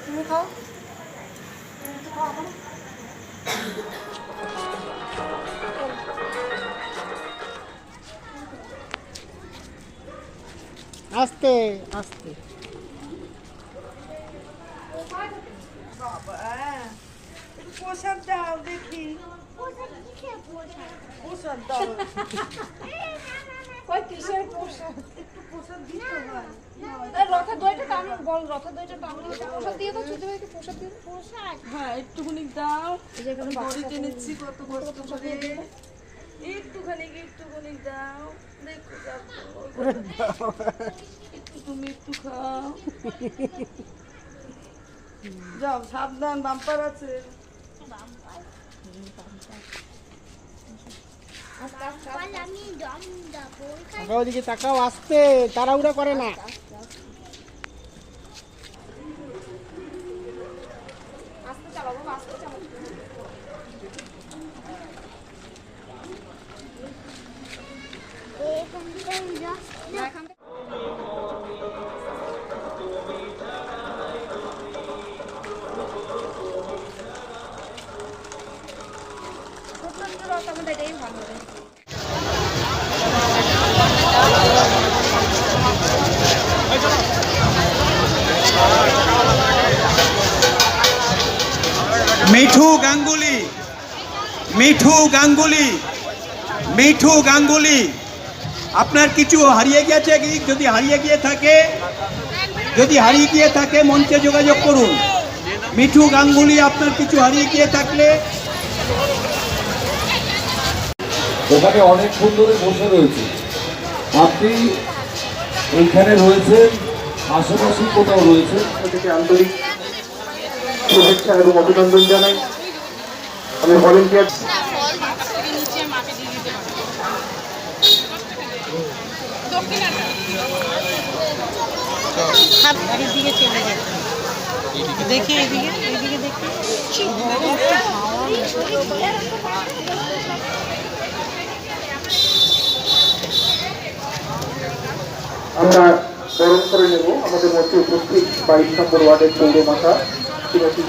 তুমি খাও আস্তে আস্তে প্রসাদ দাও দেখি প্রসাদ দাও কিসের প্রসাদ একটু প্রসাদ দিতে হয় রথের দইটা টানো বল রথের দইটা টানো প্রসাদ দিয়ে দাও ছোট ভাইকে প্রসাদ দিয়ে প্রসাদ হ্যাঁ একটুখানি দাও দড়ি টেনেছি কত কষ্ট করে একটুখানি দাও দেখো একটু তুমি একটু খাও যাও সাবধান বাম্পার আছে ওদিকে তাকাও আস্তে তাড়াহুড়া করে না মিঠু গাঙ্গুলি মিঠু গাঙ্গুলি মিঠু গাঙ্গুলি আপনার কিছু হারিয়ে গেছে কি যদি হারিয়ে গিয়ে থাকে মঞ্চে যোগাযোগ করুন মিঠু গাঙ্গুলি আপনার কিছু হারিয়ে গিয়ে থাকলে ওখানে অনেক সুন্দরে বসে রয়েছে আপনি ওইখানে রয়েছেন আশেপাশে কোথাও রয়েছে থেকে আন্তরিক শুভেচ্ছা এবং অভিনন্দন জানাই আমি ভলেন্টিয়ার দেখি এইদিকে দেখি আমরা বরণ করে নেব আমাদের মধ্যে উপস্থিত 22 নম্বর ওয়ার্ডের পৌরমাতা শ্রীমতী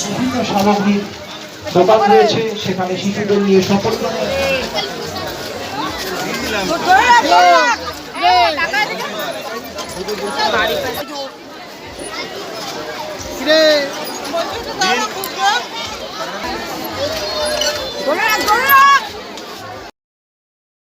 বিভিন্ন সামগ্রীর দোকান রয়েছে সেখানে শিশুদের নিয়ে সফল রে